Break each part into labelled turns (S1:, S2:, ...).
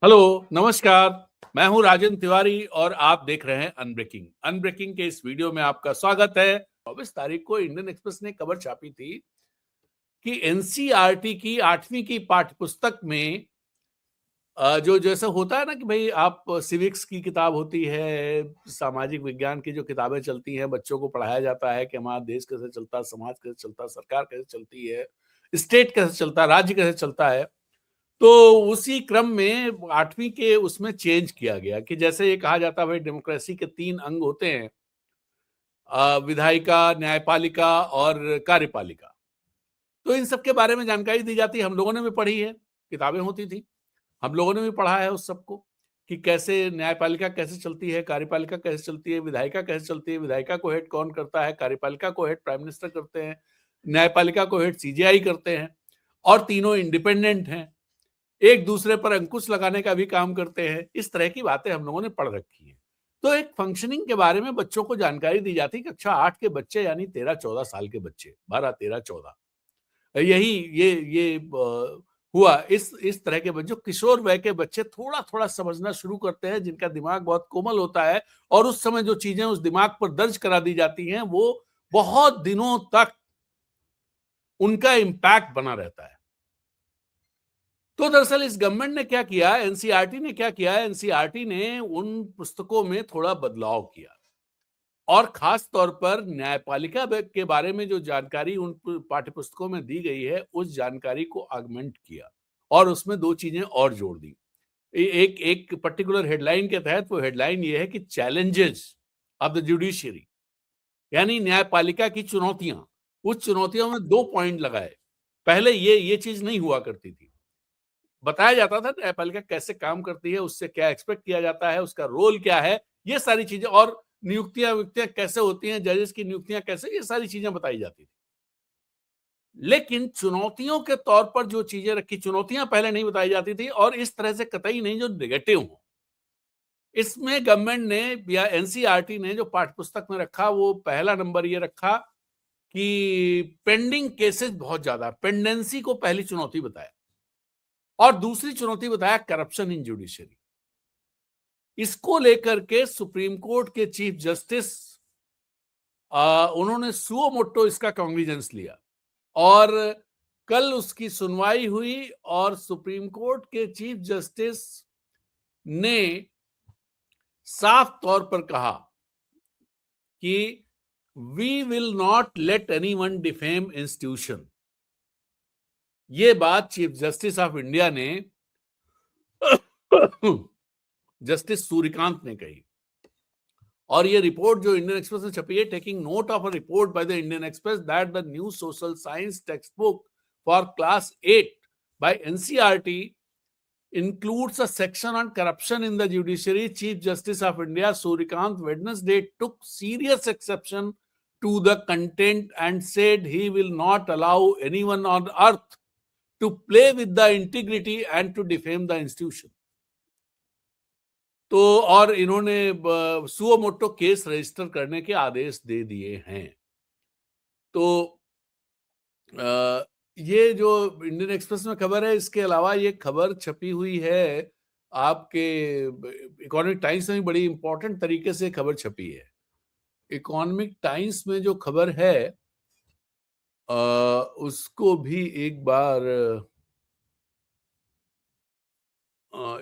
S1: Hello, नमस्कार। मैं हूं राजेंद्र तिवारी और आप देख रहे हैं अनब्रेकिंग। अनब्रेकिंग के इस वीडियो में आपका स्वागत है। 24 तारीख को इंडियन एक्सप्रेस ने खबर छापी थी कि एनसीईआरटी की 8वीं की पाठ्यपुस्तक में जो जैसा होता है ना कि भाई आप सिविक्स की किताब होती है, सामाजिक विज्ञान की जो किताबें चलती हैं, बच्चों को पढ़ाया जाता है कि हमारा देश कैसे चलता है, समाज कैसे चलता है, सरकार कैसे चलती है, स्टेट कैसे चलता है, राज्य कैसे चलता है। तो उसी क्रम में 8वीं के उसमें चेंज किया गया कि जैसे ये कहा जाता है भाई डेमोक्रेसी के 3 अंग होते हैं, विधायिका, न्यायपालिका और कार्यपालिका। तो इन सब के बारे में जानकारी दी जाती है। हम लोगों ने भी पढ़ी है, किताबें होती थी, हम लोगों ने भी पढ़ा है उस सबको कि कैसे न्यायपालिका कैसे चलती है, कार्यपालिका कैसे चलती है, विधायिका कैसे चलती है, विधायिका को हेड कौन करता है, कार्यपालिका को हेड प्राइम मिनिस्टर करते हैं, न्यायपालिका को हेड सीजेआई करते हैं और तीनों इंडिपेंडेंट हैं, एक दूसरे पर अंकुश लगाने का भी काम करते हैं। इस तरह की बातें हम लोगों ने पढ़ रखी हैं। तो एक फंक्शनिंग के बारे में बच्चों को जानकारी दी जाती है। कक्षा 8 के बच्चे यानी 13-14 साल के बच्चे, 12-13-14, यही ये हुआ। इस तरह के बच्चे, किशोर वय के बच्चे थोड़ा-थोड़ा समझना शुरू करते हैं, जिनका दिमाग बहुत कोमल होता है और उस समय जो चीजें उस दिमाग पर दर्ज करा दी जाती हैं, वो बहुत दिनों तक उनका इम्पैक्ट बना रहता है। तो दरअसल इस गवर्नमेंट ने क्या किया, एनसीईआरटी ने क्या किया, एनसीईआरटी ने उन पुस्तकों में थोड़ा बदलाव किया और खास तौर पर न्यायपालिका के बारे में जो जानकारी उन पाठ्य पुस्तकों में दी गई है, उस जानकारी को ऑगमेंट किया और उसमें 2 चीजें और जोड़ दी। एक एक पर्टिकुलर हेडलाइन के तहत, वो हेडलाइन ये है कि चैलेंजेस ऑफ द जुडिशरी, यानी न्यायपालिका की चुनौतियां। उस चुनौतियों में 2 पॉइंट लगाए। पहले ये चीज नहीं हुआ करती थी, बताया जाता था न्यायपालिका कैसे काम करती है, उससे क्या एक्सपेक्ट किया जाता है, उसका रोल क्या है, ये सारी चीजें, और नियुक्तियां कैसे होती हैं, जजेस की नियुक्तियां कैसे, ये सारी चीजें बताई जाती थी। लेकिन चुनौतियों के तौर पर जो चीजें रखी, चुनौतियां पहले नहीं बताई जाती थी और इस तरह से कतई नहीं जो नेगेटिव हो। इसमें गवर्नमेंट ने या एनसीईआरटी ने जो पाठ्यपुस्तक में रखा, वो पहला नंबर ये रखा कि पेंडिंग केसेस बहुत ज्यादा, पेंडेंसी को पहली चुनौती बताया और दूसरी चुनौती बताया करप्शन इन जुडिशरी। इसको लेकर के सुप्रीम कोर्ट के चीफ जस्टिस उन्होंने सुओ मोटो इसका कॉग्निजेंस लिया और कल उसकी सुनवाई हुई और सुप्रीम कोर्ट के चीफ जस्टिस ने साफ तौर पर कहा कि we will not let anyone defame institution. ये बात चीफ जस्टिस ऑफ इंडिया ने जस्टिस सूर्यकांत ने कही और ये रिपोर्ट जो इंडियन एक्सप्रेस में छपी है, taking note of a report by the Indian express that the new social science text book for class 8 bye NCERT includes a section on corruption in the judiciary. Chief Justice of India Suryakant Wednesday took serious exception to the content and said he will not allow anyone on earth to play with the integrity and to defame the institution. तो और इन्होंने suo motu case register करने के आदेश दे दिए हैं। तो ये जो इंडियन एक्सप्रेस में खबर है, इसके अलावा ये खबर छपी हुई है आपके इकोनॉमिक टाइम्स में, बड़ी इंपॉर्टेंट तरीके से खबर छपी है। इकोनॉमिक टाइम्स में जो खबर है उसको भी एक बार,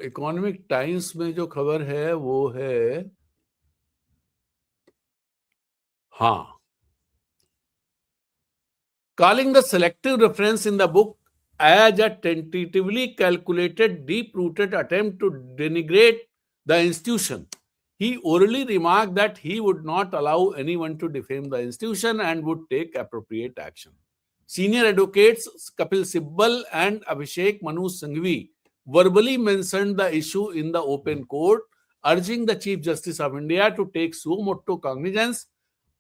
S1: इकोनॉमिक टाइम्स में जो खबर है वो है, हाँ, calling the selective reference in the book as a tentatively calculated, deep-rooted attempt to denigrate the institution. He orally remarked that he would not allow anyone to defame the institution and would take appropriate action. Senior advocates Kapil Sibbal and Abhishek Manu Singhvi verbally mentioned the issue in the open court, urging the Chief Justice of India to take suo motu cognizance.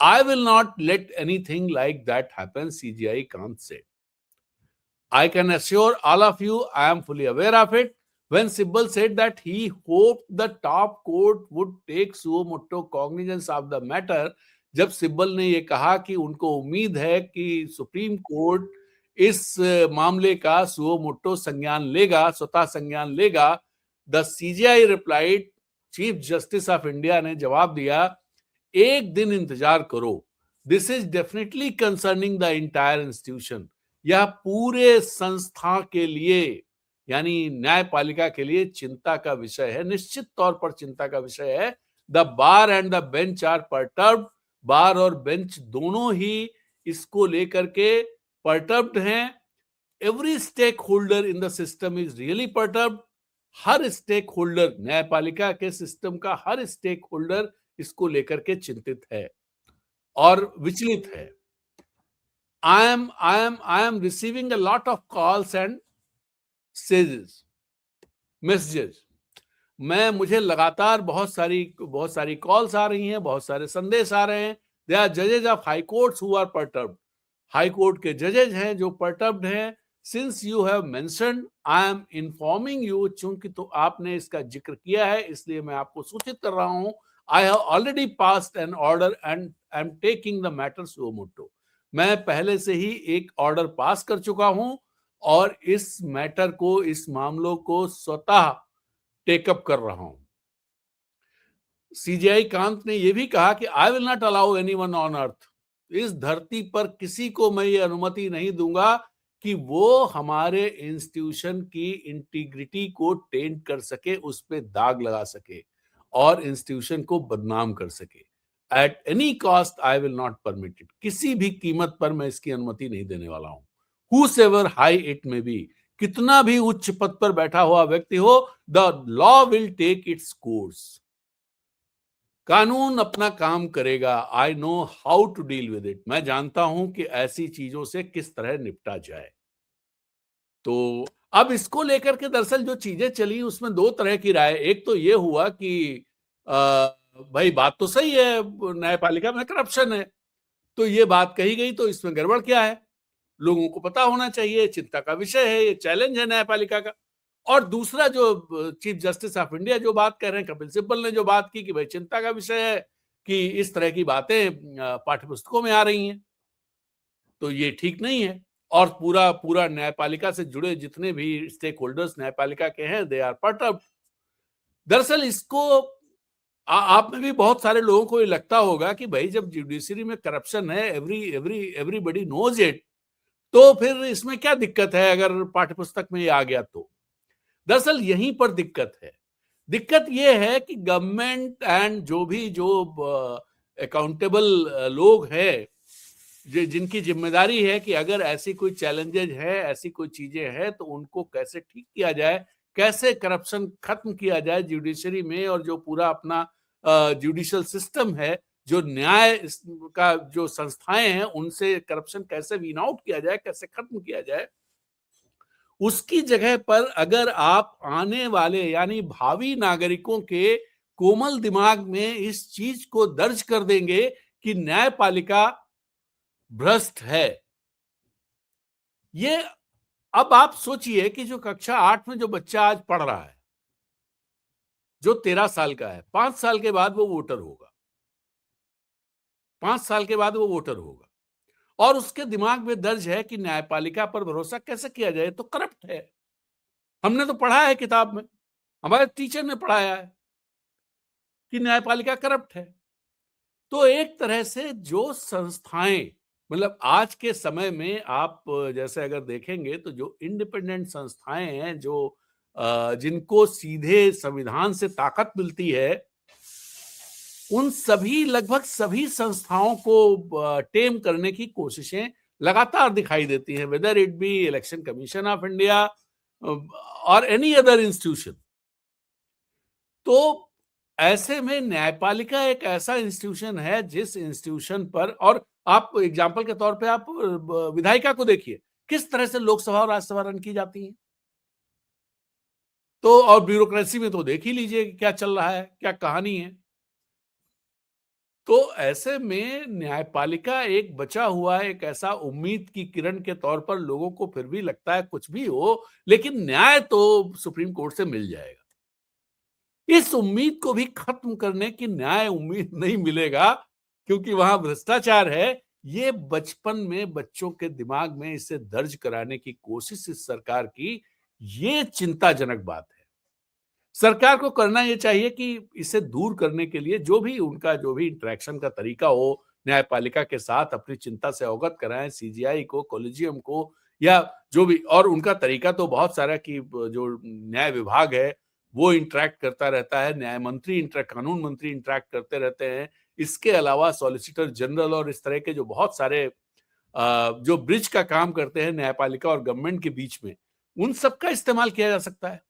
S1: I will not let anything like that happen, CGI Kant said. I can assure all of you, I am fully aware of it. When Sibbal said that he hoped the top court would take suo motu cognizance of the matter, जब सिब्बल ने ये कहा कि उनको उम्मीद है कि supreme court इस मामले का सुओ मोटो संज्ञान लेगा, स्वतः संज्ञान लेगा। The CJI replied, chief justice of India ने जवाब दिया, एक दिन इंतजार करो, this is definitely concerning the entire institution. यह पूरे संस्था के लिए यानी न्यायपालिका के लिए चिंता का विषय है, निश्चित तौर पर चिंता का विषय है। The bar and the bench are perturbed, bar और बेंच दोनों ही इसको लेकर के पर्टर्ब्ड हैं। Every stakeholder in the system is really perturbed. हर स्टेक होल्डर, न्यायपालिका के सिस्टम का हर स्टेक होल्डर इसको लेकर के चिंतित है और विचलित है। I am receiving a lot of calls and messages. मुझे लगातार बहुत सारी कॉल्स आ रही हैं, बहुत सारे संदेश आ रहे हैं। दे आर जजेज of high courts who are perturbed. High court के जजेज हैं जो पर्टर्ब्ड हैं। Since you have mentioned, I am informing you, चूंकि तो आपने इसका जिक्र किया है इसलिए मैं आपको सूचित कर रहा हूं। I have already passed an order and I am taking the matter suo motu. मैं पहले से ही एक ऑर्डर पास कर चुका हूं और इस मैटर को, इस मामलों को स्वतः टेकअप कर रहा हूं। सीजेआई कांत ने यह भी कहा कि I will not allow anyone on earth, इस धरती पर किसी को मैं ये अनुमति नहीं दूंगा कि वो हमारे इंस्टीट्यूशन की इंटीग्रिटी को टेंट कर सके, उस पर दाग लगा सके और इंस्टीट्यूशन को बदनाम कर सके। At any cost I will not permit it, किसी भी कीमत पर मैं इसकी अनुमति नहीं देने वाला हूं। Whosoever high it may be, कितना भी उच्च पद पर बैठा हुआ व्यक्ति हो, the law will take its course. कानून अपना काम करेगा। I know how to deal with it, मैं जानता हूं कि ऐसी चीजों से किस तरह निपटा जाए। तो अब इसको लेकर के दरअसल जो चीजें चली उसमें दो तरह की राय। एक तो ये हुआ कि भाई बात तो सही है, न्यायपालिका में करप्शन है, तो ये बात कही गई तो इसमें गड़बड़ क्या है, लोगों को पता होना चाहिए, चिंता का विषय है, ये चैलेंज है न्यायपालिका का। और दूसरा जो चीफ जस्टिस ऑफ इंडिया जो बात कर रहे हैं, कपिल सिब्बल ने जो बात की कि भाई चिंता का विषय है कि इस तरह की बातें पाठ्य पुस्तकों में आ रही हैं, तो ये ठीक नहीं है। और पूरा न्यायपालिका से जुड़े जितने भी स्टेक होल्डर्स न्यायपालिका के हैं, दे आर पर्टर्ब्ड। दरअसल इसको आप में भी बहुत सारे लोगों को ये लगता होगा कि भाई जब जुडिशरी में करप्शन है, एवरीबडी नोज इट, तो फिर इसमें क्या दिक्कत है अगर पाठ्यपुस्तक में ये आ गया तो। दरअसल यहीं पर दिक्कत है। दिक्कत ये है कि गवर्नमेंट एंड जो अकाउंटेबल लोग हैं, जिनकी जिम्मेदारी है कि अगर ऐसी कोई चैलेंजेज है, ऐसी कोई चीजें हैं, तो उनको कैसे ठीक किया जाए, कैसे करप्शन खत्म किया जाए जुडिशरी में, और जो पूरा अपना जुडिशियल सिस्टम है, जो न्याय का जो संस्थाएं हैं, उनसे करप्शन कैसे वीन आउट किया जाए, कैसे खत्म किया जाए। उसकी जगह पर अगर आप आने वाले यानी भावी नागरिकों के कोमल दिमाग में इस चीज को दर्ज कर देंगे कि न्यायपालिका भ्रष्ट है, ये अब आप सोचिए कि जो कक्षा 8 में जो बच्चा आज पढ़ रहा है, जो 13 साल का है, 5 साल के बाद वो वोटर होगा, 5 साल के बाद वो वोटर होगा, और उसके दिमाग में दर्ज है कि न्यायपालिका पर भरोसा कैसे किया जाए, तो करप्ट है। हमने तो पढ़ा है किताब में, हमारे टीचर ने पढ़ाया है कि न्यायपालिका करप्ट है। तो एक तरह से जो संस्थाएं, मतलब आज के समय में आप जैसे अगर देखेंगे तो जो इंडिपेंडेंट संस्थाएं हैं, जो जिनको सीधे संविधान से ताकत मिलती है, उन सभी लगभग सभी संस्थाओं को टेम करने की कोशिशें लगातार दिखाई देती हैं, whether it be election commission of India और एनी अदर इंस्टीट्यूशन। तो ऐसे में न्यायपालिका एक ऐसा इंस्टीट्यूशन है जिस इंस्टीट्यूशन पर, और आप एग्जाम्पल के तौर पे आप विधायिका को देखिए, किस तरह से लोकसभा और राज्यसभा रन की जाती है। तो और ब्यूरोक्रेसी में तो देख ही लीजिए क्या चल रहा है, क्या कहानी है। तो ऐसे में न्यायपालिका एक बचा हुआ है, एक ऐसा उम्मीद की किरण के तौर पर लोगों को फिर भी लगता है कुछ भी हो, लेकिन न्याय तो सुप्रीम कोर्ट से मिल जाएगा। इस उम्मीद को भी खत्म करने की न्याय उम्मीद नहीं मिलेगा, क्योंकि वहां भ्रष्टाचार है, ये बचपन में बच्चों के दिमाग में इसे दर्ज कराने की कोशिश इस सरकार की, ये चिंताजनक बात है। सरकार को करना ये चाहिए कि इसे दूर करने के लिए जो भी इंटरेक्शन का तरीका हो, न्यायपालिका के साथ अपनी चिंता से अवगत कराएँ, सीजेआई को, कॉलेजियम को, या जो भी, और उनका तरीका तो बहुत सारा कि जो न्याय विभाग है, वो इंटरैक्ट करता रहता है, कानून मंत्री इंटरैक्ट करते रहते हैं। इसके अलावा सॉलिसिटर जनरल और इस तरह के जो बहुत सारे जो ब्रिज का काम करते हैं न्यायपालिका और गवर्नमेंट के बीच में, उन सब का इस्तेमाल किया जा सकता है।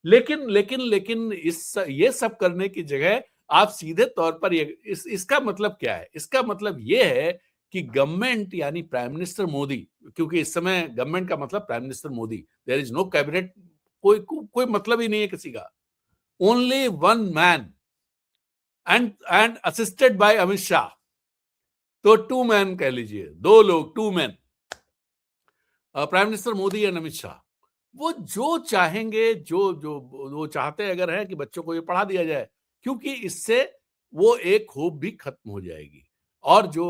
S1: लेकिन ये सब करने की जगह आप सीधे तौर पर इसका मतलब क्या है? इसका मतलब ये है कि गवर्नमेंट यानी प्राइम मिनिस्टर मोदी, क्योंकि इस समय गवर्नमेंट का मतलब prime minister Modi, there is no cabinet, कोई मतलब ही नहीं है किसी का। Only one man and assisted by Amit Shah. तो टू मैन कह लीजिए, दो लोग, two man, prime minister Modi and Amit Shah. वो जो चाहेंगे, जो जो वो चाहते अगर है कि बच्चों को ये पढ़ा दिया जाए, क्योंकि इससे वो एक होप भी खत्म हो जाएगी, और जो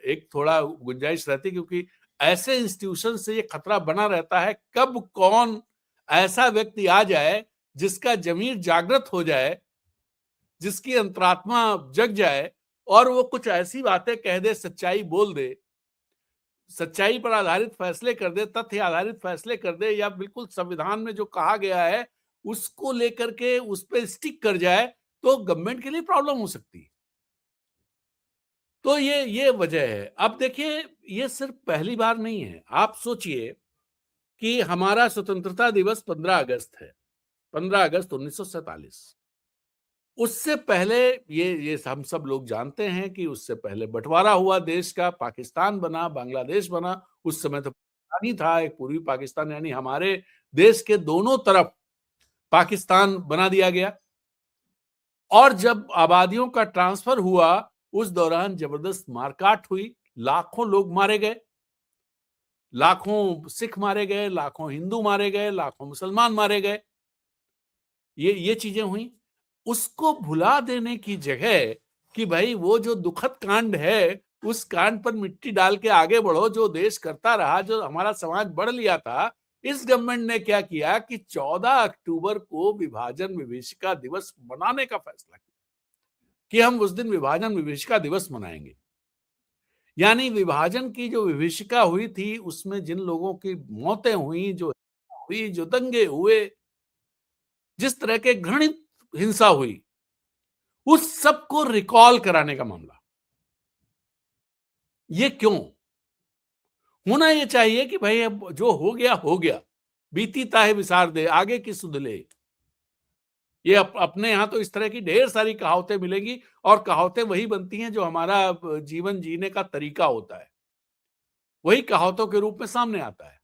S1: एक थोड़ा गुंजाइश रहती, क्योंकि ऐसे इंस्टीट्यूशन से ये खतरा बना रहता है, कब कौन ऐसा व्यक्ति आ जाए जिसका जमीर जागृत हो जाए, जिसकी अंतरात्मा जग जाए, और वो कुछ ऐसी बातें कह दे, सच्चाई बोल दे, सच्चाई पर आधारित फैसले कर दे, तथ्य आधारित फैसले कर दे, या बिल्कुल संविधान में जो कहा गया है उसको लेकर के उस पर स्टिक कर जाए, तो गवर्नमेंट के लिए प्रॉब्लम हो सकती है। तो ये वजह है। अब देखिए, ये सिर्फ पहली बार नहीं है। आप सोचिए कि हमारा स्वतंत्रता दिवस 15 अगस्त है, 15 अगस्त 1947। उससे पहले ये हम सब लोग जानते हैं कि उससे पहले बंटवारा हुआ देश का, पाकिस्तान बना, बांग्लादेश बना। उस समय तो पाकिस्तान ही था, एक पूर्वी पाकिस्तान, यानी हमारे देश के दोनों तरफ पाकिस्तान बना दिया गया। और जब आबादियों का ट्रांसफर हुआ, उस दौरान जबरदस्त मारकाट हुई, लाखों लोग मारे गए, लाखों सिख मारे गए, लाखों हिंदू मारे गए, लाखों मुसलमान मारे गए। ये चीजें हुई। उसको भुला देने की जगह कि भाई वो जो दुखद कांड है, उस कांड पर मिट्टी डाल के आगे बढ़ो, जो देश करता रहा, जो हमारा समाज बढ़ लिया था। इस गवर्नमेंट ने क्या किया कि 14 अक्टूबर को विभाजन विभीषिका दिवस मनाने का फैसला किया कि हम उस दिन विभाजन विभीषिका दिवस मनाएंगे। यानी विभाजन की जो विभीषिका हुई थी, उसमें जिन लोगों की मौतें हुई, जो दंगे हुए, जिस तरह के घृणित हिंसा हुई, उस सब को रिकॉल कराने का मामला। ये क्यों होना? ये चाहिए कि भाई अब जो हो गया हो गया, बीती ताहे विसार दे, आगे की सुध ले। ये अपने यहां तो इस तरह की ढेर सारी कहावतें मिलेंगी, और कहावतें वही बनती हैं जो हमारा जीवन जीने का तरीका होता है, वही कहावतों के रूप में सामने आता है।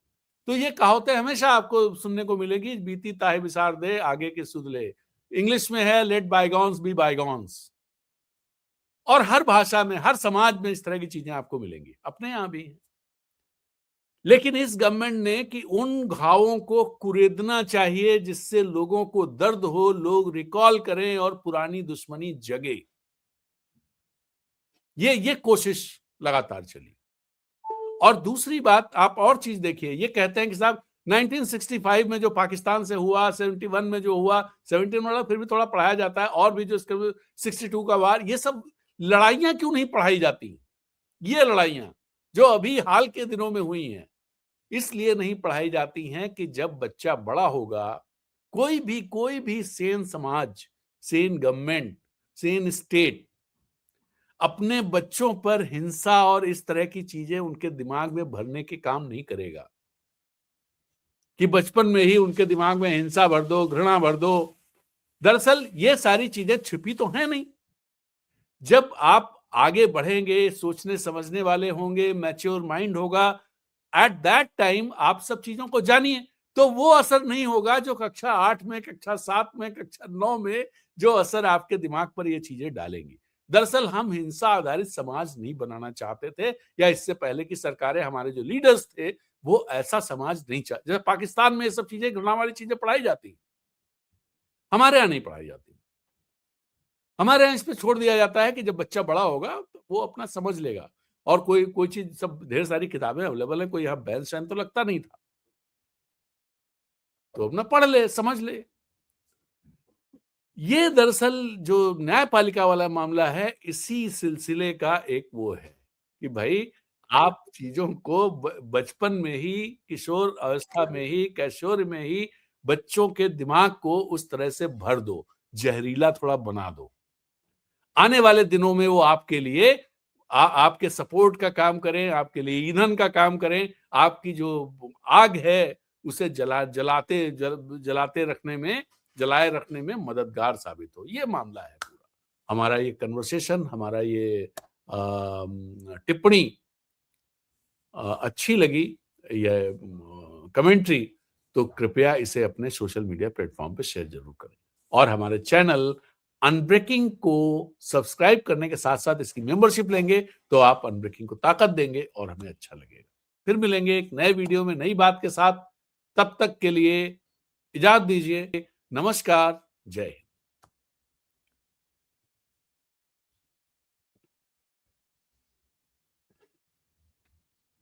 S1: तो ये कहावतें हमेशा आपको सुनने को मिलेगी, बीती ताहे विसार दे, आगे की सुध ले। इंग्लिश में है लेट बायगॉन्स बी बायगॉन्स। और हर भाषा में, हर समाज में इस तरह की चीजें आपको मिलेंगी, अपने यहां भी। लेकिन इस गवर्नमेंट ने कि उन घावों को कुरेदना चाहिए जिससे लोगों को दर्द हो, लोग रिकॉल करें और पुरानी दुश्मनी जगे। ये कोशिश लगातार चली। और दूसरी बात, आप और चीज देखिए, ये कहते हैं कि साहब 1965 में जो पाकिस्तान से हुआ, 71 में जो हुआ, 17 वाला फिर भी थोड़ा पढ़ाया जाता है, और भी जो इसके 62 का वार, ये सब लड़ाइयां क्यों नहीं पढ़ाई जाती? ये लड़ाइयां जो अभी हाल के दिनों में हुई हैं, इसलिए नहीं पढ़ाई जाती हैं कि जब बच्चा बड़ा होगा, कोई भी सेन समाज, सेन गवर्नमेंट, सेन स्टेट अपने बच्चों पर हिंसा और इस तरह की चीजें उनके दिमाग में भरने के काम नहीं करेगा कि बचपन में ही उनके दिमाग में हिंसा भर दो, घृणा भर दो। दरअसल ये सारी चीजें छिपी तो हैं नहीं। जब आप आगे बढ़ेंगे, सोचने समझने वाले होंगे, मैच्योर माइंड होगा, एट दैट टाइम आप सब चीजों को जानिए, तो वो असर नहीं होगा जो कक्षा 8 में, कक्षा 7 में, कक्षा 9 में जो असर आपके दिमाग पर ये चीजें डालेंगी। दरअसल हम हिंसा आधारित समाज नहीं बनाना चाहते थे, या इससे पहले की सरकारें, हमारे जो लीडर्स थे, वो ऐसा समाज नहीं चाहते। जैसे पाकिस्तान में ये सब चीजें, घृणा वाली चीजें पढ़ाई जाती, हमारे यहां नहीं पढ़ाई जाती। हमारे यहाँ इस पे छोड़ दिया जाता है कि जब बच्चा बड़ा होगा तो वो अपना समझ लेगा, और कोई चीज, सब ढेर सारी किताबें अवेलेबल है, कोई यहाँ बैन शैन तो लगता नहीं था, तो अपना पढ़ ले, समझ ले। ये दरअसल जो न्यायपालिका वाला मामला है, इसी सिलसिले का एक वो है कि भाई आप चीजों को बचपन में ही, किशोर अवस्था में ही, कैशोर में ही बच्चों के दिमाग को उस तरह से भर दो, जहरीला थोड़ा बना दो। आने वाले दिनों में वो आपके लिए आपके सपोर्ट का काम करें, आपके लिए ईंधन का काम करें, आपकी जो आग है उसे जलाते रखने में, जलाए रखने में मददगार साबित हो। ये मामला है पूरा। हमारा ये कन्वर्सेशन, हमारा ये टिप्पणी अच्छी लगी, ये कमेंट्री, तो कृपया इसे अपने सोशल मीडिया प्लेटफॉर्म पे शेयर जरूर करें, और हमारे चैनल अनब्रेकिंग को सब्सक्राइब करने के साथ साथ इसकी मेंबरशिप लेंगे तो आप अनब्रेकिंग को ताकत देंगे और हमें अच्छा लगेगा। फिर मिलेंगे एक नए वीडियो में नई बात के साथ। तब तक के लिए इजाजत दीजिए। नमस्कार, जय हिंद।